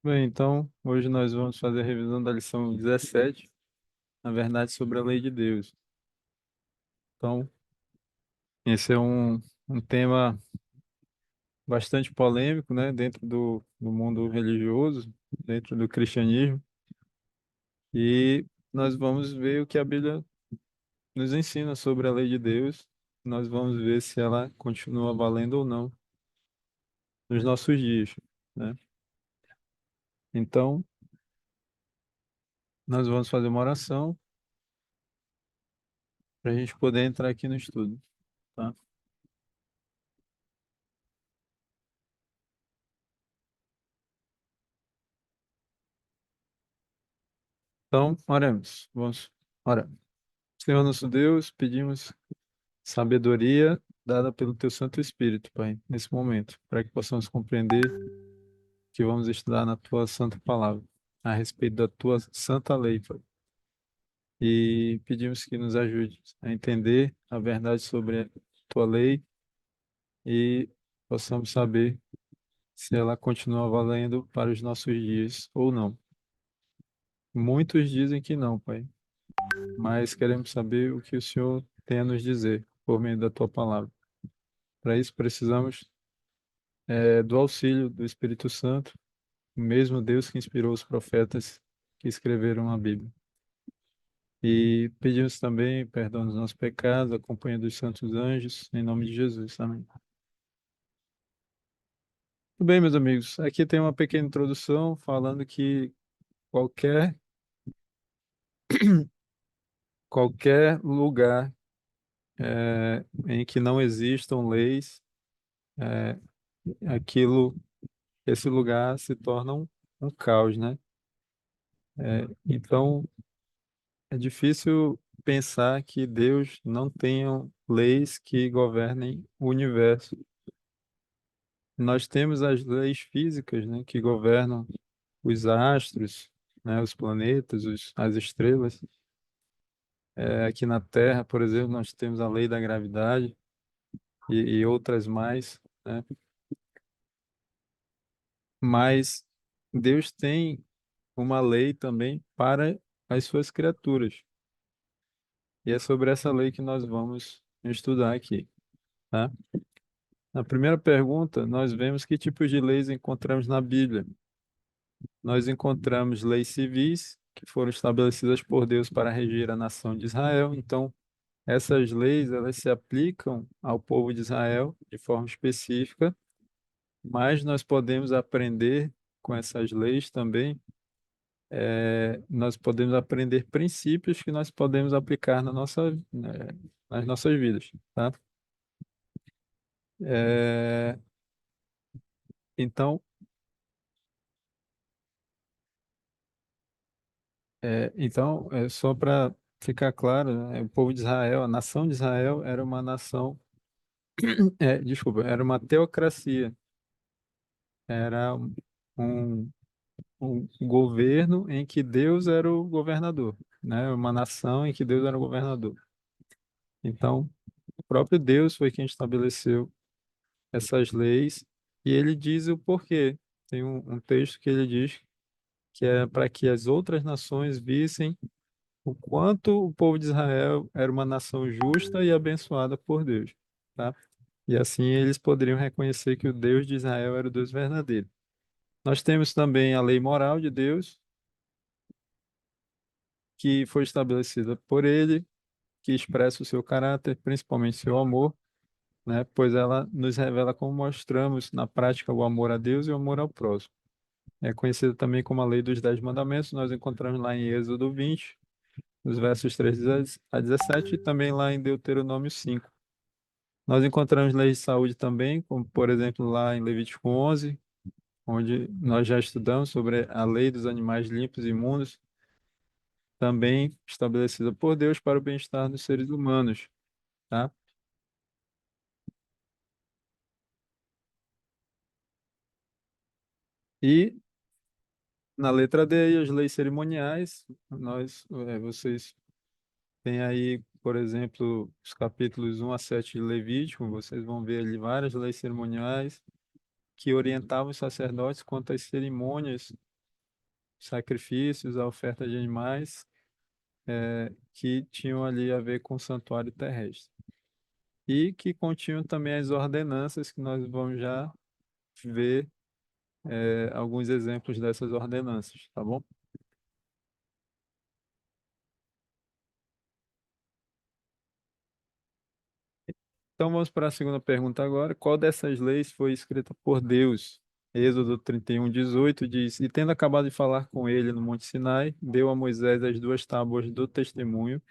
Bem, então, hoje nós vamos fazer a revisão da lição 17, na verdade, sobre a lei de Deus. Então, esse é um tema bastante polêmico, né, dentro do mundo religioso, dentro do cristianismo, e nós vamos ver o que a Bíblia nos ensina sobre a lei de Deus. Nós vamos ver se ela continua valendo ou não nos nossos dias, né? Então, nós vamos fazer uma oração para a gente poder entrar aqui no estudo, tá? Então, oremos. Vamos orar. Senhor nosso Deus, pedimos sabedoria dada pelo Teu Santo Espírito, Pai, nesse momento, para que possamos compreender que vamos estudar na Tua Santa Palavra, a respeito da Tua Santa Lei, Pai. E pedimos que nos ajude a entender a verdade sobre a Tua lei e possamos saber se ela continua valendo para os nossos dias ou não. Muitos dizem que não, Pai, mas queremos saber o que o Senhor tem a nos dizer por meio da Tua palavra. Para isso, precisamos do auxílio do Espírito Santo, o mesmo Deus que inspirou os profetas que escreveram a Bíblia. E pedimos também perdão dos nossos pecados, a companhia dos santos anjos, em nome de Jesus. Amém. Tudo bem, meus amigos. Aqui tem uma pequena introdução falando que qualquer, qualquer lugar em que não existam leis, é, esse lugar se torna um caos, né? Então, é difícil pensar que Deus não tenha leis que governem o universo. Nós temos as leis físicas, né, que governam os astros, né, os planetas, as estrelas. Aqui na Terra, por exemplo, nós temos a lei da gravidade e outras mais, né? Mas Deus tem uma lei também para as suas criaturas. E é sobre essa lei que nós vamos estudar aqui, tá? Na primeira pergunta, nós vemos que tipos de leis encontramos na Bíblia. Nós encontramos leis civis, que foram estabelecidas por Deus para regir a nação de Israel. Então, essas leis, elas se aplicam ao povo de Israel de forma específica, mas nós podemos aprender com essas leis também, nós podemos aprender princípios que nós podemos aplicar nas nossas vidas, tá? É, então, só para ficar claro, né, o povo de Israel, a nação de Israel era uma nação, desculpa, era uma teocracia, era um, um governo em que Deus era o governador, né? Uma nação em que Deus era o governador. Então, o próprio Deus foi quem estabeleceu essas leis e ele diz o porquê. Tem um texto que ele diz que é para que as outras nações vissem o quanto o povo de Israel era uma nação justa e abençoada por Deus, tá? E assim eles poderiam reconhecer que o Deus de Israel era o Deus verdadeiro. Nós temos também a lei moral de Deus, que foi estabelecida por ele, que expressa o seu caráter, principalmente seu amor, né? Pois ela nos revela como mostramos na prática o amor a Deus e o amor ao próximo. É conhecida também como a lei dos 10 mandamentos, nós encontramos lá em Êxodo 20, nos versos 3 a 17, e também lá em Deuteronômio 5. Nós encontramos leis de saúde também, como por exemplo lá em Levítico 11, onde nós já estudamos sobre a lei dos animais limpos e imundos, também estabelecida por Deus para o bem-estar dos seres humanos, tá? E na letra D, as leis cerimoniais, vocês têm aí, por exemplo, os capítulos 1 a 7 de Levítico, vocês vão ver ali várias leis cerimoniais que orientavam os sacerdotes quanto às cerimônias sacrifícios, a oferta de animais, que tinham ali a ver com o santuário terrestre. E que continham também as ordenanças, que nós vamos já ver alguns exemplos dessas ordenanças, tá bom? Então vamos para a segunda pergunta agora. Qual dessas leis foi escrita por Deus? Êxodo 31:18 diz: E tendo acabado de falar com ele no Monte Sinai, deu a Moisés as duas tábuas do testemunho,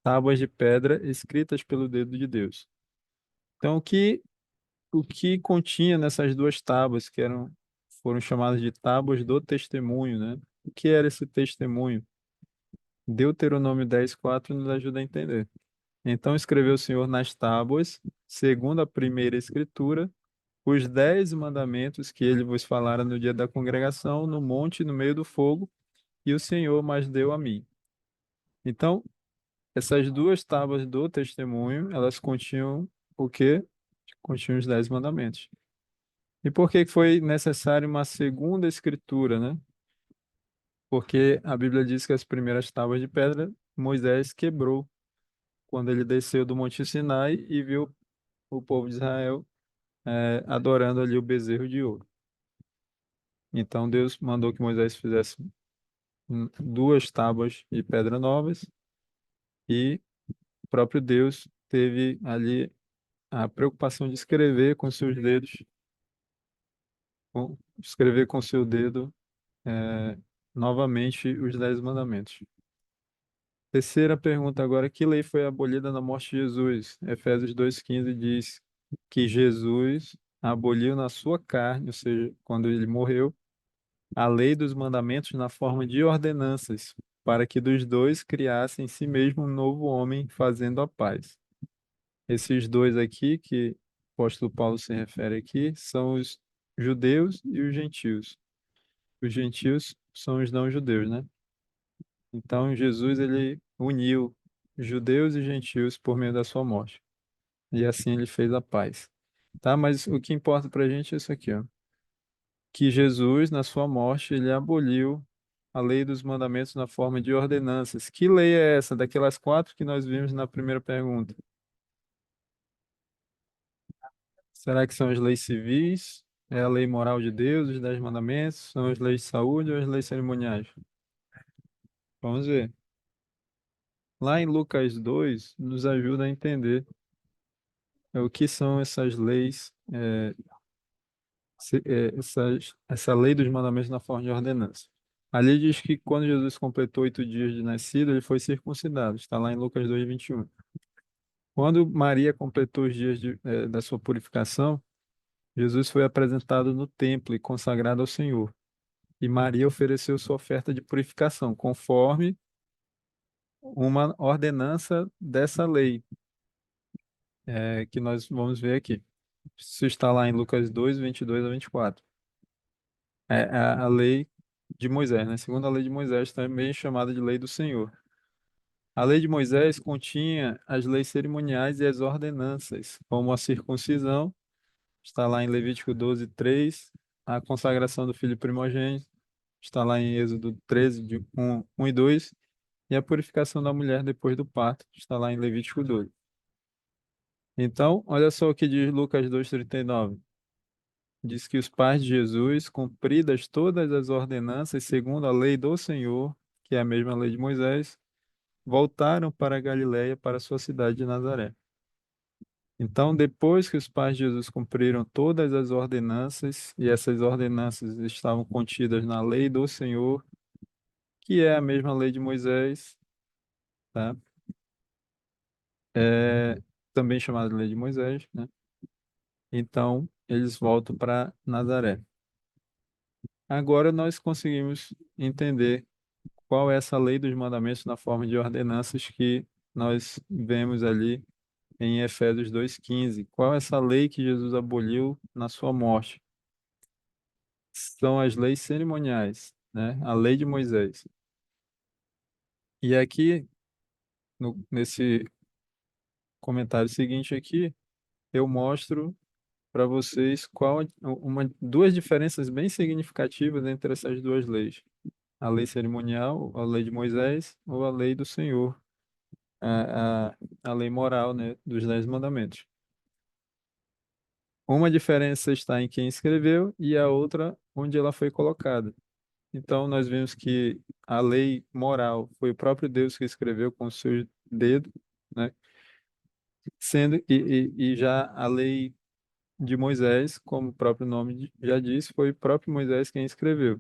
tábuas de pedra escritas pelo dedo de Deus. Então o que continha nessas duas tábuas, foram chamadas de tábuas do testemunho, né? O que era esse testemunho? Deuteronômio 10:4 nos ajuda a entender. Então escreveu o Senhor nas tábuas, segundo a primeira escritura, os 10 mandamentos que ele vos falara no dia da congregação, no monte, no meio do fogo, e o Senhor mais deu a mim. Então, essas duas tábuas do testemunho, elas continham o quê? Continham os 10 mandamentos. E por que foi necessário uma segunda escritura, né? Porque a Bíblia diz que as primeiras tábuas de pedra Moisés quebrou quando ele desceu do Monte Sinai e viu o povo de Israel adorando ali o bezerro de ouro. Então Deus mandou que Moisés fizesse duas tábuas de pedra novas e o próprio Deus teve ali a preocupação de escrever com seus dedos, escrever com seu dedo novamente os 10 mandamentos. Terceira pergunta agora, que lei foi abolida na morte de Jesus? Efésios 2:15 diz que Jesus aboliu na sua carne, ou seja, quando ele morreu, a lei dos mandamentos na forma de ordenanças, para que dos dois criasse em si mesmo um novo homem, fazendo a paz. Esses dois aqui, que o apóstolo Paulo se refere aqui, são os judeus e os gentios. Os gentios são os não-judeus, né? Então, Jesus, ele uniu judeus e gentios por meio da sua morte. E assim ele fez a paz. Tá? Mas o que importa para a gente é isso aqui, ó. Que Jesus, na sua morte, ele aboliu a lei dos mandamentos na forma de ordenanças. Que lei é essa? Daquelas quatro que nós vimos na primeira pergunta. Será que são as leis civis? É a lei moral de Deus, os 10 mandamentos? São as leis de saúde ou as leis cerimoniais? Vamos ver. Lá em Lucas 2, nos ajuda a entender o que são essas leis, essa lei dos mandamentos na forma de ordenança. Ali diz que quando Jesus completou 8 dias de nascido, ele foi circuncidado. Está lá em Lucas 2:21. Quando Maria completou os dias da sua purificação, Jesus foi apresentado no templo e consagrado ao Senhor. E Maria ofereceu sua oferta de purificação, conforme uma ordenança dessa lei, que nós vamos ver aqui. Isso está lá em Lucas 2:22 a 24. É a lei de Moisés, né? Segundo a lei de Moisés, também chamada de lei do Senhor. A lei de Moisés continha as leis cerimoniais e as ordenanças, como a circuncisão, está lá em Levítico 12:3, a consagração do filho primogênito, está lá em Êxodo 13, de 1 e 2, e a purificação da mulher depois do parto, está lá em Levítico 12. Então, olha só o que diz Lucas 2:39. Diz que os pais de Jesus, cumpridas todas as ordenanças segundo a lei do Senhor, que é a mesma lei de Moisés, voltaram para a Galiléia, para a sua cidade de Nazaré. Então, depois que os pais de Jesus cumpriram todas as ordenanças, e essas ordenanças estavam contidas na lei do Senhor, que é a mesma lei de Moisés, tá? É, também chamada de lei de Moisés, né? Então, eles voltam para Nazaré. Agora nós conseguimos entender qual é essa lei dos mandamentos na forma de ordenanças que nós vemos ali em Efésios 2:15. Qual é essa lei que Jesus aboliu na sua morte? São as leis cerimoniais, né? A lei de Moisés. E aqui, nesse comentário seguinte aqui, eu mostro para vocês duas diferenças bem significativas entre essas duas leis. a lei cerimonial, a lei de Moisés ou a lei do Senhor, a lei moral, né, dos Dez Mandamentos. Uma diferença está em quem escreveu e a outra onde ela foi colocada. Então, nós vimos que a lei moral foi o próprio Deus que escreveu com o seu dedo, né? Sendo e já a lei de Moisés, como o próprio nome já diz, foi o próprio Moisés quem escreveu.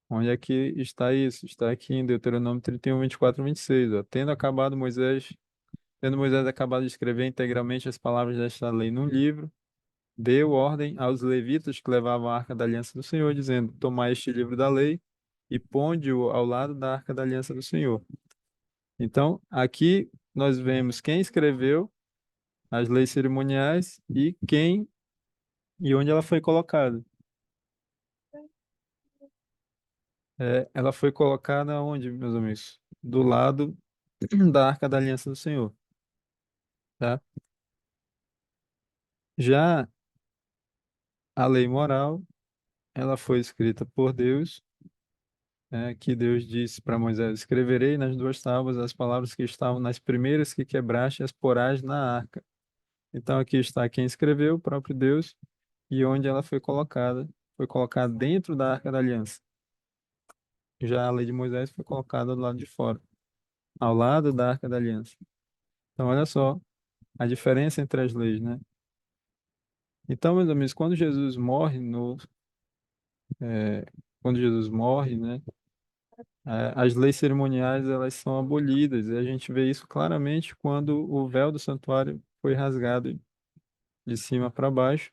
Onde é que está isso? Está aqui em Deuteronômio 31, 24 e 26. Ó. Tendo Moisés acabado de escrever integralmente as palavras desta lei num livro, deu ordem aos levitas que levavam a arca da aliança do Senhor, dizendo: Tomai este livro da lei e ponde-o ao lado da arca da aliança do Senhor. Então, aqui nós vemos quem escreveu as leis cerimoniais e onde ela foi colocada. Ela foi colocada onde, meus amigos? Do lado da Arca da Aliança do Senhor, tá? Já a lei moral, ela foi escrita por Deus, que Deus disse para Moisés: Escreverei nas duas tábuas as palavras que estavam nas primeiras que quebraste, as porás na arca. Então aqui está quem escreveu, o próprio Deus, e onde ela foi colocada dentro da Arca da Aliança. Já a lei de Moisés foi colocada do lado de fora, ao lado da Arca da Aliança. Então olha só a diferença entre as leis, né? Então, meus amigos, é, quando Jesus morre, né, as leis cerimoniais elas são abolidas e a gente vê isso claramente quando o véu do santuário foi rasgado de cima para baixo,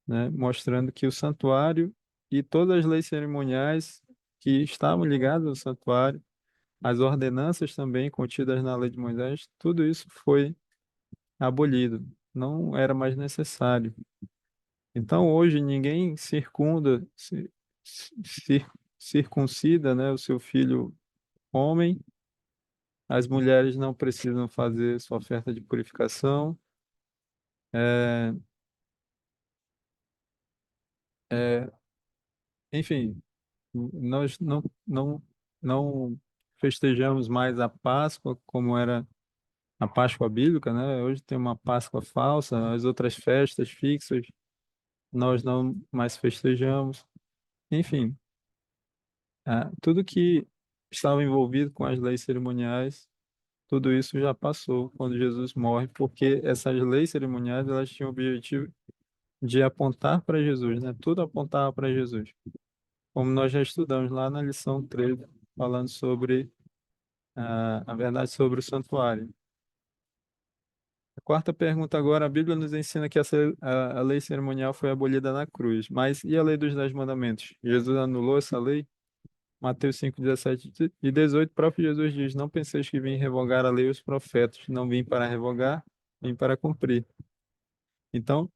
né, mostrando que o santuário e todas as leis cerimoniais que estavam ligadas ao santuário, as ordenanças também contidas na lei de Moisés, tudo isso foi abolido, não era mais necessário. Então, hoje, ninguém cir- circuncida, né, o seu filho homem. As mulheres não precisam fazer sua oferta de purificação. É, é, enfim, nós não festejamos mais a Páscoa como era a Páscoa bíblica, né? Hoje tem uma Páscoa falsa, as outras festas fixas nós não mais festejamos. Enfim, tudo que estava envolvido com as leis cerimoniais, tudo isso já passou quando Jesus morre, porque essas leis cerimoniais elas tinham o objetivo de apontar para Jesus, né? Tudo apontava para Jesus. Como nós já estudamos lá na lição 13, falando sobre a verdade sobre o santuário. A quarta pergunta agora, a Bíblia nos ensina que a lei cerimonial foi abolida na cruz, mas e a lei dos Dez Mandamentos? Jesus anulou essa lei? Mateus 5, 17 e 18, o próprio Jesus diz: Não penseis que vim revogar a lei e os profetas. Não vim para revogar, vim para cumprir. Então,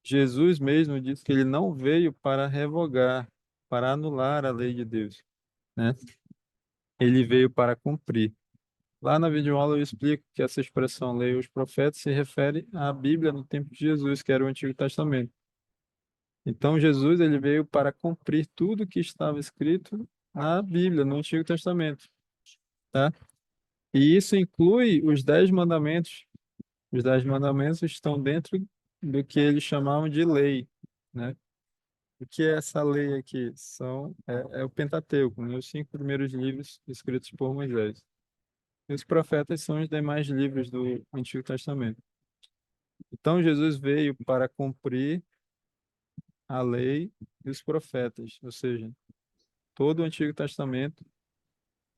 Jesus mesmo disse que ele não veio para revogar, para anular a lei de Deus, né? Ele veio para cumprir. Lá na videoaula eu explico que essa expressão lei e os profetas se refere à Bíblia no tempo de Jesus, que era o Antigo Testamento. Então, Jesus ele veio para cumprir tudo que estava escrito na Bíblia, no Antigo Testamento, tá? E isso inclui os Dez Mandamentos. Os Dez Mandamentos estão dentro do que eles chamavam de lei, né? O que é essa lei aqui? É o Pentateuco, né? Os cinco primeiros livros escritos por Moisés. E os profetas são os demais livros do Antigo Testamento. Então, Jesus veio para cumprir a lei e os profetas, ou seja, todo o Antigo Testamento,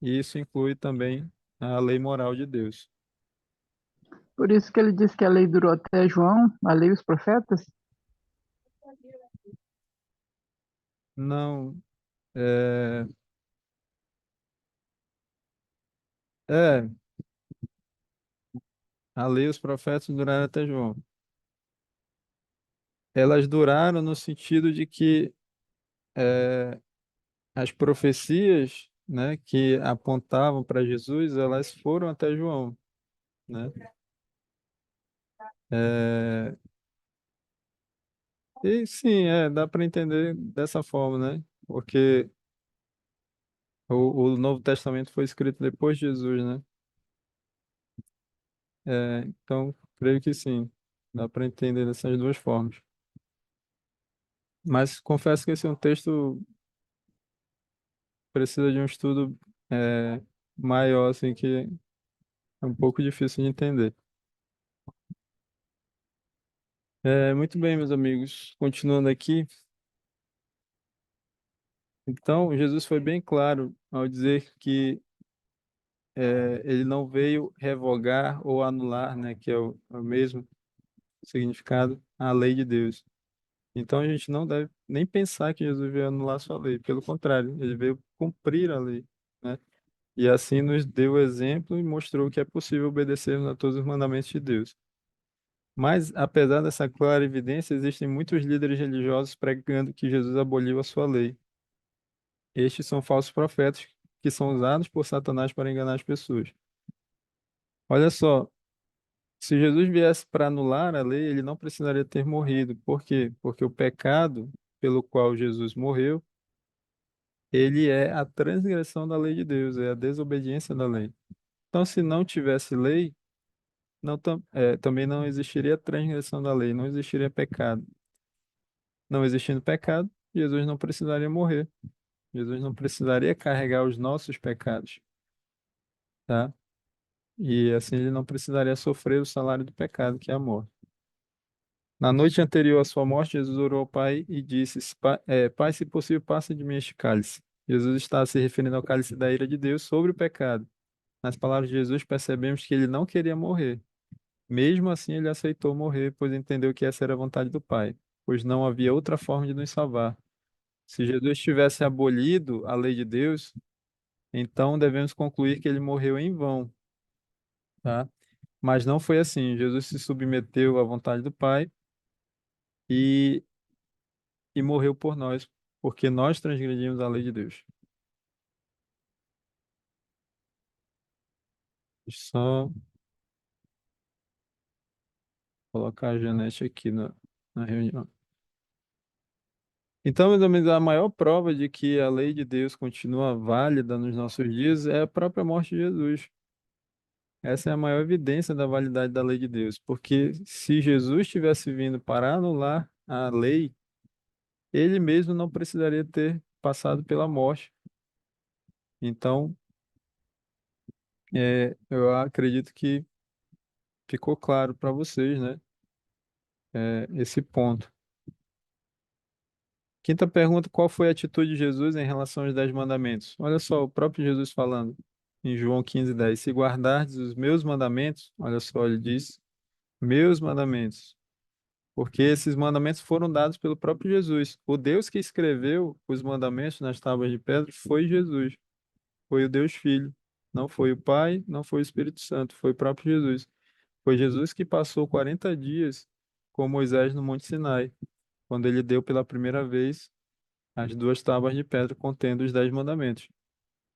e isso inclui também a lei moral de Deus. Por isso que ele diz que a lei durou até João, a lei e os profetas. Não, é, é, a lei e os profetas duraram até João. Elas duraram no sentido de que é, as profecias, né, que apontavam para Jesus, elas foram até João, né? É, e sim, dá para entender dessa forma, né? Porque O Novo Testamento foi escrito depois de Jesus, né? Então, creio que sim. Dá para entender dessas duas formas. Mas confesso que esse é um texto que precisa de um estudo maior, assim, que é um pouco difícil de entender. Muito bem, meus amigos. Continuando aqui. Então, Jesus foi bem claro ao dizer que ele não veio revogar ou anular, né, que é o mesmo significado, a lei de Deus. Então, a gente não deve nem pensar que Jesus veio anular sua lei. Pelo contrário, ele veio cumprir a lei, né? E assim nos deu exemplo e mostrou que é possível obedecermos a todos os mandamentos de Deus. Mas, apesar dessa clara evidência, existem muitos líderes religiosos pregando que Jesus aboliu a sua lei. Estes são falsos profetas que são usados por Satanás para enganar as pessoas. Olha só, se Jesus viesse para anular a lei, ele não precisaria ter morrido. Por quê? Porque o pecado pelo qual Jesus morreu, ele é a transgressão da lei de Deus, é a desobediência da lei. Então, se não tivesse lei, também não existiria transgressão da lei, não existiria pecado. Não existindo pecado, Jesus não precisaria morrer. Jesus não precisaria carregar os nossos pecados, tá? E assim ele não precisaria sofrer o salário do pecado, que é a morte. Na noite anterior à sua morte, Jesus orou ao Pai e disse: Pai, se possível, passa de mim este cálice. Jesus está se referindo ao cálice da ira de Deus sobre o pecado. Nas palavras de Jesus, percebemos que ele não queria morrer. Mesmo assim, ele aceitou morrer, pois entendeu que essa era a vontade do Pai, pois não havia outra forma de nos salvar. Se Jesus tivesse abolido a lei de Deus, então devemos concluir que ele morreu em vão, tá? Mas não foi assim. Jesus se submeteu à vontade do Pai e, e morreu por nós, porque nós transgredimos a lei de Deus. Deixa eu só colocar a Janete aqui na reunião. Então, meus amigos, a maior prova de que a lei de Deus continua válida nos nossos dias é a própria morte de Jesus. Essa é a maior evidência da validade da lei de Deus, porque se Jesus tivesse vindo para anular a lei, ele mesmo não precisaria ter passado pela morte. Então, eu acredito que ficou claro para vocês, né, esse ponto. Quinta pergunta: qual foi a atitude de Jesus em relação aos 10 mandamentos? Olha só, o próprio Jesus falando em João 15:10: Se guardardes os meus mandamentos, olha só, ele diz, meus mandamentos, porque esses mandamentos foram dados pelo próprio Jesus. O Deus que escreveu os mandamentos nas tábuas de pedra foi Jesus, foi o Deus Filho. Não foi o Pai, não foi o Espírito Santo, foi o próprio Jesus. Foi Jesus que passou 40 dias com Moisés no Monte Sinai, quando ele deu pela primeira vez as duas tábuas de pedra contendo os 10 mandamentos.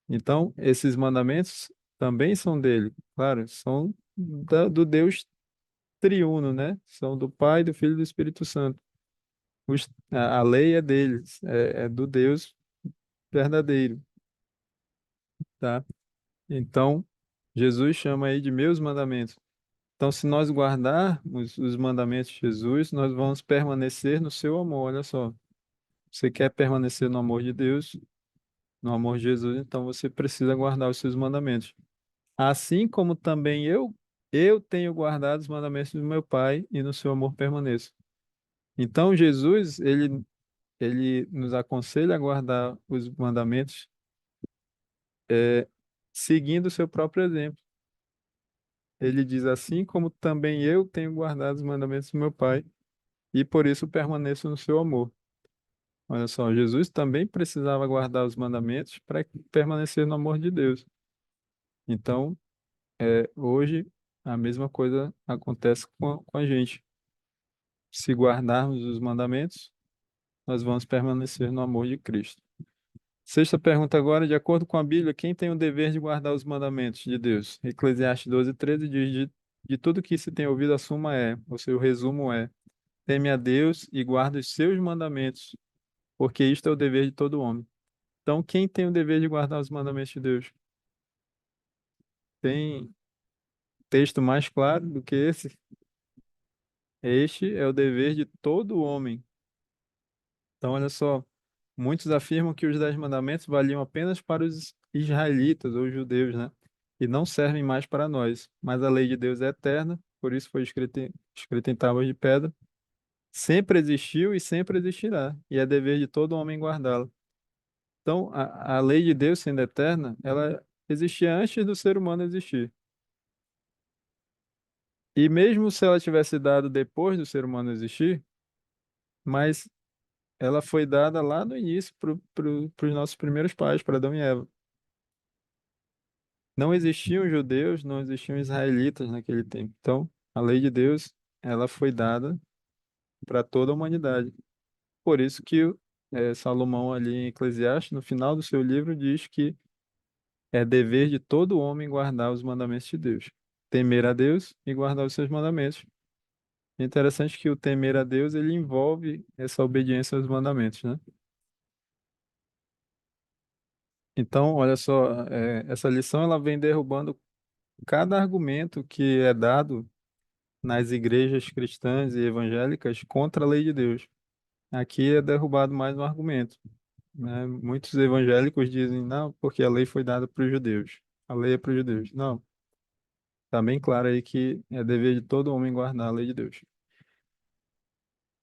Então, esses mandamentos também são dele, claro, são do Deus triuno, né? São do Pai, do Filho e do Espírito Santo. A lei é deles, é do Deus verdadeiro, tá? Então, Jesus chama aí de meus mandamentos. Então, se nós guardarmos os mandamentos de Jesus, nós vamos permanecer no seu amor. Olha só, você quer permanecer no amor de Deus, no amor de Jesus, então você precisa guardar os seus mandamentos. Assim como também eu tenho guardado os mandamentos do meu Pai e no seu amor permaneço. Então, Jesus, ele nos aconselha a guardar os mandamentos, seguindo o seu próprio exemplo. Ele diz assim como também eu tenho guardado os mandamentos do meu Pai e por isso permaneço no seu amor. Olha só, Jesus também precisava guardar os mandamentos para permanecer no amor de Deus. Então, hoje, a mesma coisa acontece com a gente. Se guardarmos os mandamentos, nós vamos permanecer no amor de Cristo. Sexta pergunta agora: de acordo com a Bíblia, quem tem o dever de guardar os mandamentos de Deus? Eclesiastes 12:13 diz: de tudo que se tem ouvido, a suma o seu resumo é: teme a Deus e guarda os seus mandamentos, porque isto é o dever de todo homem. Então, quem tem o dever de guardar os mandamentos de Deus? Tem texto mais claro do que esse? Este é o dever de todo homem. Então, olha só, muitos afirmam que os 10 mandamentos valiam apenas para os israelitas ou judeus, né? E não servem mais para nós. Mas a lei de Deus é eterna, por isso foi escrita em tábuas de pedra. Sempre existiu e sempre existirá, e é dever de todo homem guardá-la. Então, a lei de Deus, sendo eterna, ela existia antes do ser humano existir. E mesmo se ela tivesse dado depois do ser humano existir, mas ela foi dada lá no início para os nossos primeiros pais, para Adão e Eva. Não existiam judeus, não existiam israelitas naquele tempo. Então, a lei de Deus, ela foi dada para toda a humanidade. Por isso que Salomão ali em Eclesiastes, no final do seu livro, diz que é dever de todo homem guardar os mandamentos de Deus. Temer a Deus e guardar os seus mandamentos. É interessante que o temer a Deus, ele envolve essa obediência aos mandamentos, né? Então, olha só, essa lição ela vem derrubando cada argumento que é dado nas igrejas cristãs e evangélicas contra a lei de Deus. Aqui é derrubado mais um argumento, né? Muitos evangélicos dizem, não, porque a lei foi dada para os judeus. A lei é para os judeus. Não, está bem claro aí que é dever de todo homem guardar a lei de Deus.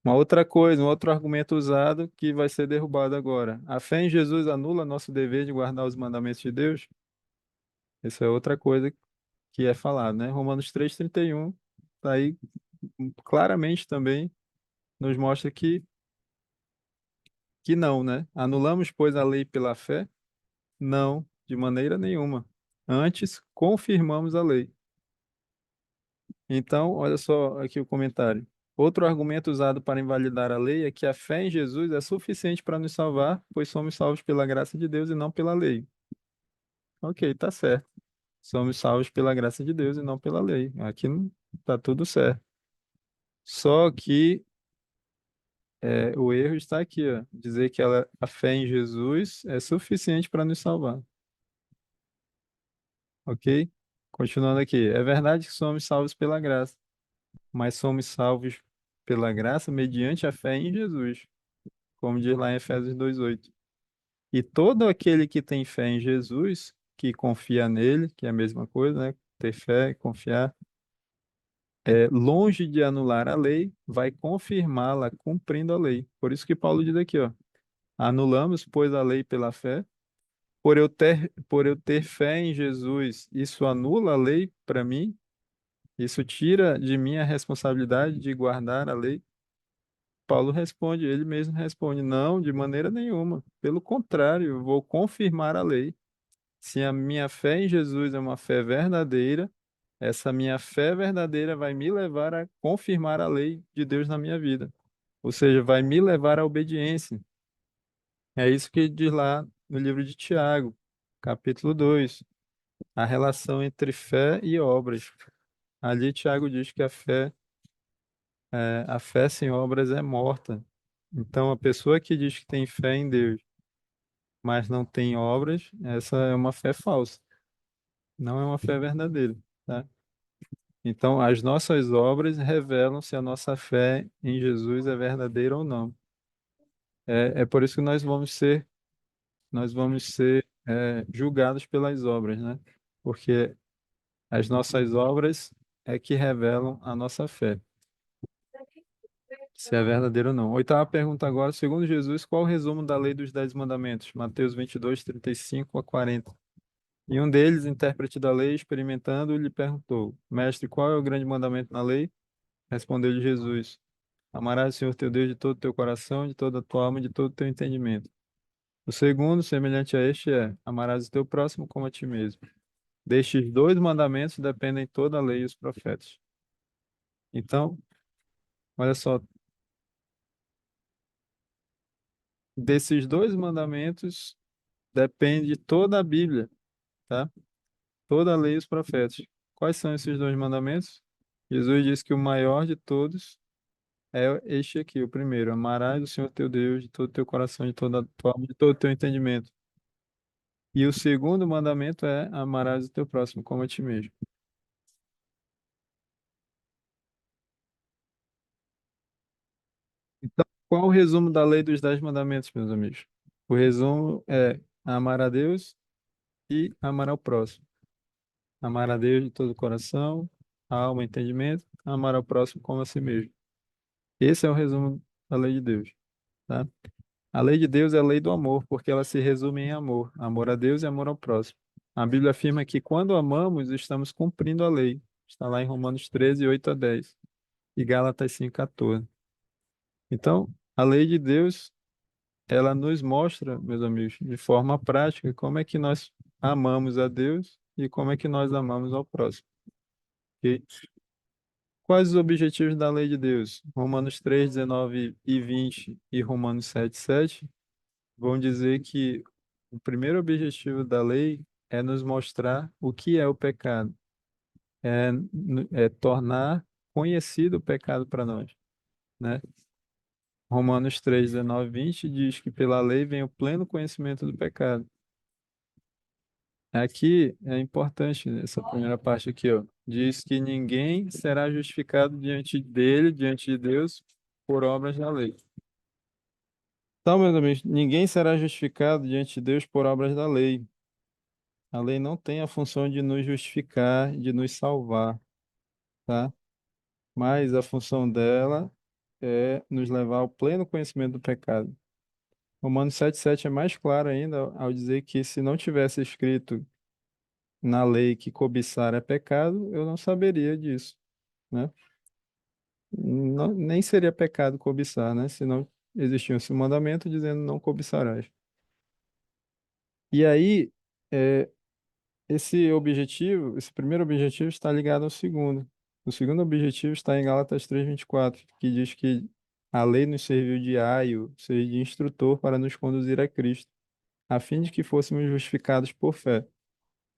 Uma outra coisa, um outro argumento usado que vai ser derrubado agora. A fé em Jesus anula nosso dever de guardar os mandamentos de Deus? Essa é outra coisa que é falado, né? Romanos 3:31 tá aí claramente também nos mostra que não, né? Anulamos, pois, a lei pela fé? Não, de maneira nenhuma. Antes, confirmamos a lei. Então, olha só aqui o comentário. Outro argumento usado para invalidar a lei é que a fé em Jesus é suficiente para nos salvar, pois somos salvos pela graça de Deus e não pela lei. Ok, tá certo. Somos salvos pela graça de Deus e não pela lei. Aqui não tá tudo certo. Só que o erro está aqui, ó. Dizer que a fé em Jesus é suficiente para nos salvar. Ok? Continuando aqui. É verdade que somos salvos pela graça, mas somos salvos pela graça mediante a fé em Jesus, como diz lá em Efésios 2:8. E todo aquele que tem fé em Jesus, que confia nele, que é a mesma coisa, né? Ter fé, confiar, longe de anular a lei, vai confirmá-la cumprindo a lei. Por isso que Paulo diz aqui, ó, anulamos, pois, a lei pela fé. Por eu ter fé em Jesus, isso anula a lei para mim? Isso tira de mim a responsabilidade de guardar a lei? Paulo responde, ele mesmo responde, não, de maneira nenhuma. Pelo contrário, eu vou confirmar a lei. Se a minha fé em Jesus é uma fé verdadeira, essa minha fé verdadeira vai me levar a confirmar a lei de Deus na minha vida. Ou seja, vai me levar à obediência. É isso que diz lá no livro de Tiago, capítulo 2, a relação entre fé e obras. Ali Tiago diz que a fé sem obras é morta. Então, a pessoa que diz que tem fé em Deus, mas não tem obras, essa é uma fé falsa, não é uma fé verdadeira, tá? Então, as nossas obras revelam se a nossa fé em Jesus é verdadeira ou não. É por isso que nós vamos ser julgados pelas obras, né? Porque as nossas obras é que revelam a nossa fé, se é verdadeiro ou não. Oitava pergunta agora, segundo Jesus, qual o resumo da lei dos 10 mandamentos? Mateus 22:35 a 40. E um deles, intérprete da lei, experimentando, lhe perguntou, Mestre, qual é o grande mandamento na lei? Respondeu-lhe Jesus, amarás o Senhor teu Deus de todo o teu coração, de toda a tua alma, e de todo o teu entendimento. O segundo, semelhante a este, é, amarás o teu próximo como a ti mesmo. Destes 2 mandamentos dependem toda a lei e os profetas. Então, olha só, desses 2 mandamentos depende toda a Bíblia, tá? Toda a lei e os profetas. Quais são esses 2 mandamentos? Jesus disse que o maior de todos é este aqui, o primeiro: amarás o Senhor teu Deus de todo o teu coração, de toda a tua alma, de todo o teu entendimento. E o segundo mandamento é amarás o teu próximo como a ti mesmo. Então, qual o resumo da lei dos 10 mandamentos, meus amigos? O resumo é amar a Deus e amar ao próximo. Amar a Deus de todo o coração, alma, entendimento, amar ao próximo como a si mesmo. Esse é o resumo da lei de Deus, tá? A lei de Deus é a lei do amor, porque ela se resume em amor, amor a Deus e amor ao próximo. A Bíblia afirma que quando amamos, estamos cumprindo a lei. Está lá em Romanos 13, 8 a 10 e Gálatas 5, 14. Então, a lei de Deus, ela nos mostra, meus amigos, de forma prática, como é que nós amamos a Deus e como é que nós amamos ao próximo. Ok? Quais os objetivos da lei de Deus? Romanos 3, 19 e 20 e Romanos 7, 7 vão dizer que o primeiro objetivo da lei é nos mostrar o que é o pecado, é tornar conhecido o pecado para nós, né? Romanos 3, 19 e 20 diz que pela lei vem o pleno conhecimento do pecado. Aqui é importante essa primeira parte aqui, ó. Diz que ninguém será justificado diante dele, diante de Deus, por obras da lei. Então, meus amigos, ninguém será justificado diante de Deus por obras da lei. A lei não tem a função de nos justificar, de nos salvar, tá? Mas a função dela é nos levar ao pleno conhecimento do pecado. Romanos 7,7 é mais claro ainda ao dizer que se não tivesse escrito na lei que cobiçar é pecado, eu não saberia disso, né? Nem seria pecado cobiçar, né? Se não existisse um mandamento dizendo não cobiçarás. E aí, é, esse primeiro objetivo está ligado ao segundo. O segundo objetivo está em Gálatas 3:24, que diz que a lei nos serviu de aio, ou seja, de instrutor para nos conduzir a Cristo, a fim de que fôssemos justificados por fé.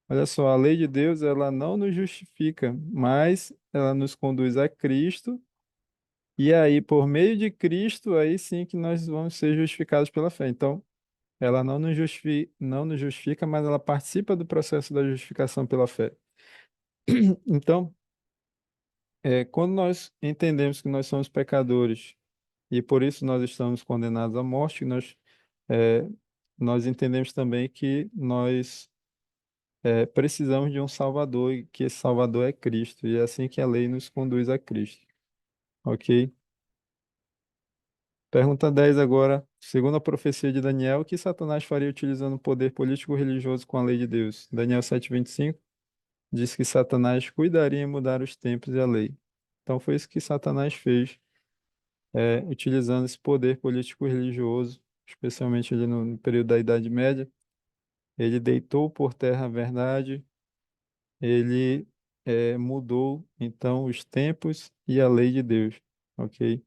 Olha só, a lei de Deus, ela não nos justifica, mas ela nos conduz a Cristo, e aí, por meio de Cristo, aí sim que nós vamos ser justificados pela fé. Então, ela não nos justifica, mas ela participa do processo da justificação pela fé. Então, quando nós entendemos que nós somos pecadores e por isso nós estamos condenados à morte, é, nós entendemos também que nós precisamos de um Salvador e que esse Salvador é Cristo, e é assim que a lei nos conduz a Cristo. Ok? Pergunta 10 agora. Segundo a profecia de Daniel, o que Satanás faria utilizando o poder político-religioso com a lei de Deus? Daniel 7:25 diz que Satanás cuidaria em mudar os tempos e a lei. Então foi isso que Satanás fez, utilizando esse poder político-religioso, especialmente ali no período da Idade Média. Ele deitou por terra a verdade, ele mudou então os tempos e a lei de Deus, ok?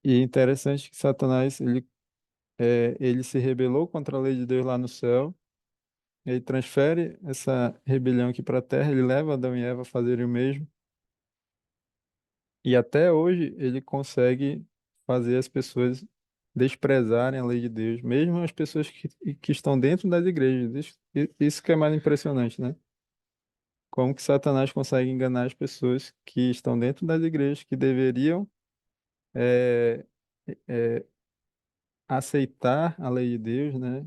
E é interessante que Satanás ele se rebelou contra a lei de Deus lá no céu, ele transfere essa rebelião aqui para a terra, ele leva Adão e Eva a fazerem o mesmo, e até hoje ele consegue fazer as pessoas desprezarem a lei de Deus, mesmo as pessoas que estão dentro das igrejas. Isso que é mais impressionante, né? Como que Satanás consegue enganar as pessoas que estão dentro das igrejas, que deveriam é, é, aceitar a lei de Deus, né?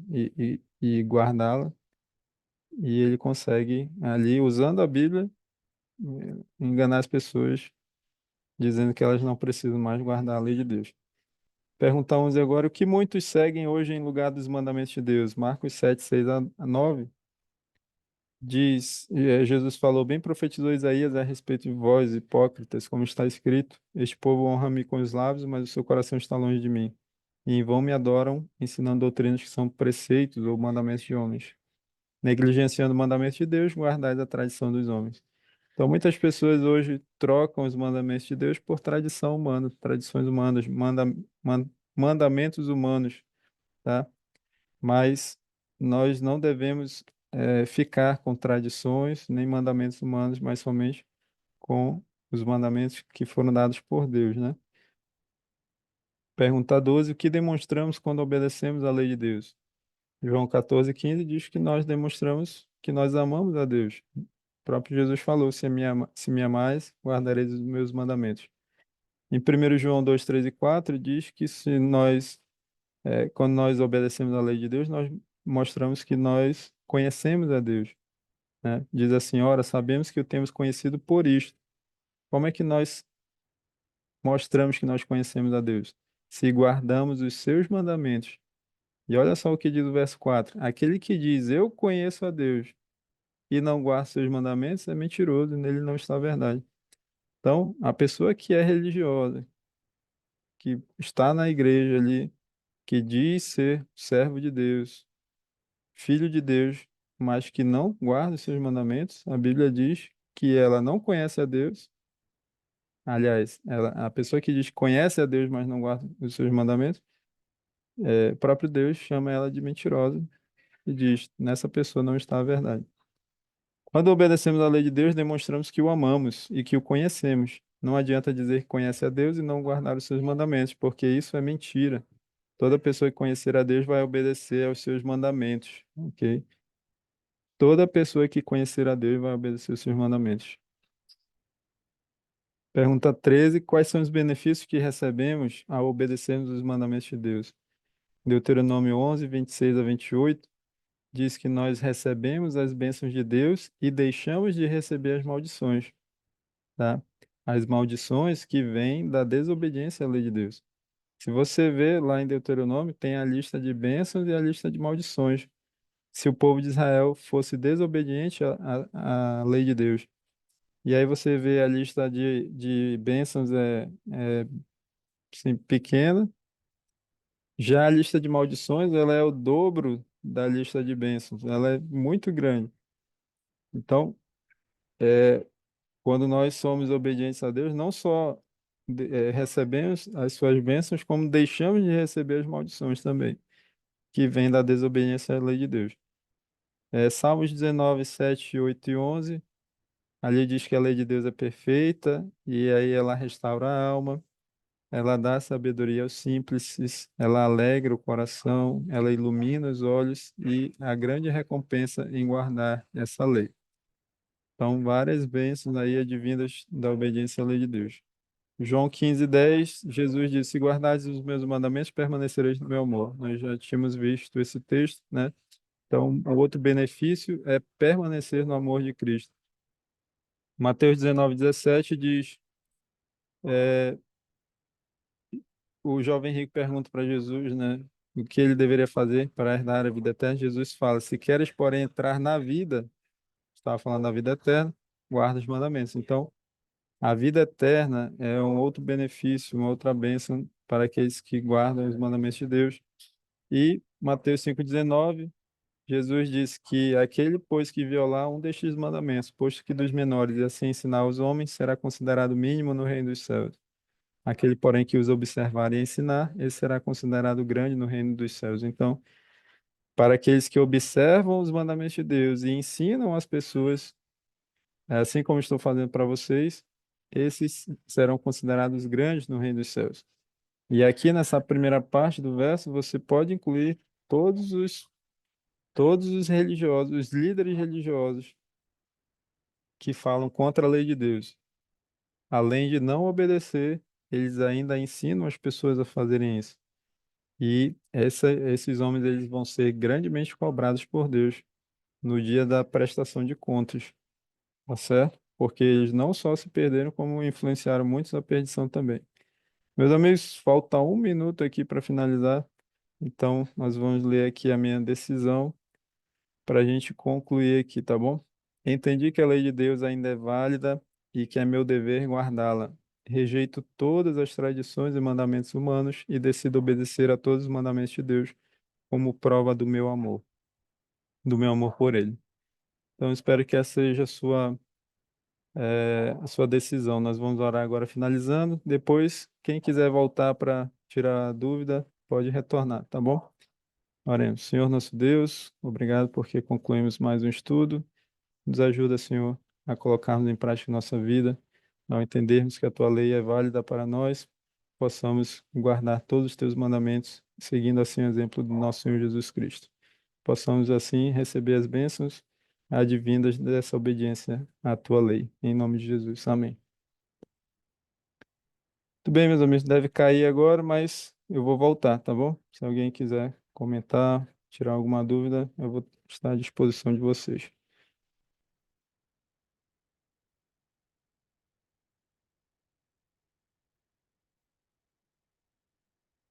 E guardá-la. E ele consegue, ali, usando a Bíblia, enganar as pessoas, dizendo que elas não precisam mais guardar a lei de Deus. Perguntar 11 agora, o que muitos seguem hoje em lugar dos mandamentos de Deus? Marcos 7, 6 a 9 diz, Jesus falou, bem profetizou Isaías a respeito de vós, hipócritas, como está escrito, este povo honra-me com os lábios, mas o seu coração está longe de mim. E em vão me adoram, ensinando doutrinas que são preceitos ou mandamentos de homens. Negligenciando o mandamento de Deus, guardais a tradição dos homens. Então, muitas pessoas hoje trocam os mandamentos de Deus por tradição humana, tradições humanas, mandamentos humanos, tá? Mas nós não devemos ficar com tradições nem mandamentos humanos, mas somente com os mandamentos que foram dados por Deus, né? Pergunta 12, o que demonstramos quando obedecemos à lei de Deus? João 14,15 diz que nós demonstramos que nós amamos a Deus. O próprio Jesus falou: se me amais, guardareis os meus mandamentos. Em 1 João 2, 3 e 4 diz que se nós, quando nós obedecemos à lei de Deus, nós mostramos que nós conhecemos a Deus, né? Diz assim: ora, sabemos que o temos conhecido por isto. Como é que nós mostramos que nós conhecemos a Deus? Se guardamos os seus mandamentos. E olha só o que diz o verso 4: aquele que diz eu conheço a Deus e não guarda seus mandamentos é mentiroso, e nele não está a verdade. Então, a pessoa que é religiosa, que está na igreja ali, que diz ser servo de Deus, filho de Deus, mas que não guarda os seus mandamentos, a Bíblia diz que ela não conhece a Deus. Aliás, a pessoa que diz que conhece a Deus, mas não guarda os seus mandamentos, o próprio Deus chama ela de mentirosa e diz: nessa pessoa não está a verdade. Quando obedecemos à lei de Deus, demonstramos que o amamos e que o conhecemos. Não adianta dizer que conhece a Deus e não guardar os seus mandamentos, porque isso é mentira. Toda pessoa que conhecer a Deus vai obedecer aos seus mandamentos, ok? Toda pessoa que conhecer a Deus vai obedecer aos seus mandamentos. Pergunta 13: quais são os benefícios que recebemos ao obedecermos os mandamentos de Deus? Deuteronômio 11, 26 a 28 diz que nós recebemos as bênçãos de Deus e deixamos de receber as maldições, tá? As maldições que vêm da desobediência à lei de Deus. Se você vê lá em Deuteronômio, tem a lista de bênçãos e a lista de maldições. Se o povo de Israel fosse desobediente à lei de Deus. E aí você vê a lista de bênçãos assim, pequena, já a lista de maldições ela é o dobro da lista de bênçãos, ela é muito grande. Então, quando nós somos obedientes a Deus, não só recebemos as suas bênçãos, como deixamos de receber as maldições também, que vêm da desobediência à lei de Deus. Salmos 19, 7, 8 e 11, ali diz que a lei de Deus é perfeita, e aí ela restaura a alma, ela dá sabedoria aos simples, ela alegra o coração, ela ilumina os olhos e a grande recompensa em guardar essa lei. Então, várias bênçãos aí advindas da obediência à lei de Deus. João 15:10, Jesus disse: se guardares os meus mandamentos, permanecereis no meu amor. Nós já tínhamos visto esse texto, né? Então, o outro benefício é permanecer no amor de Cristo. Mateus 19:17 diz: é, o jovem rico pergunta para Jesus, né, o que ele deveria fazer para herdar a vida eterna. Jesus fala: se queres, porém, entrar na vida, estava falando da vida eterna, guarda os mandamentos. Então, a vida eterna é um outro benefício, uma outra bênção para aqueles que guardam os mandamentos de Deus. E Mateus 5,19, Jesus disse que aquele, pois, que violar um destes mandamentos, posto que dos menores, e assim ensinar aos homens, será considerado mínimo no reino dos céus. Aquele, porém, que os observar e ensinar, esse será considerado grande no reino dos céus. Então, para aqueles que observam os mandamentos de Deus e ensinam as pessoas, assim como estou fazendo para vocês, esses serão considerados grandes no reino dos céus. E aqui nessa primeira parte do verso, você pode incluir todos os todos os religiosos, os líderes religiosos que falam contra a lei de Deus. Além de não obedecer, eles ainda ensinam as pessoas a fazerem isso. E esses homens eles vão ser grandemente cobrados por Deus no dia da prestação de contas, tá certo? Porque eles não só se perderam, como influenciaram muitos à perdição também. Meus amigos, falta um minuto aqui para finalizar, então nós vamos ler aqui a minha decisão para a gente concluir aqui, tá bom? Entendi que a lei de Deus ainda é válida e que é meu dever guardá-la. Rejeito todas as tradições e mandamentos humanos e decido obedecer a todos os mandamentos de Deus como prova do meu amor por Ele. Então, espero que essa seja a sua decisão. Nós vamos orar agora finalizando. Depois, quem quiser voltar para tirar a dúvida, pode retornar, tá bom? Oremos. Senhor nosso Deus, obrigado porque concluímos mais um estudo. Nos ajuda, Senhor, a colocarmos em prática nossa vida, ao entendermos que a tua lei é válida para nós, possamos guardar todos os teus mandamentos, seguindo assim o exemplo do nosso Senhor Jesus Cristo. possamos assim receber as bênçãos advindas dessa obediência à tua lei. Em nome de Jesus. Amém. Tudo bem, meus amigos, deve cair agora, mas eu vou voltar, tá bom? Se alguém quiser comentar, tirar alguma dúvida, eu vou estar à disposição de vocês.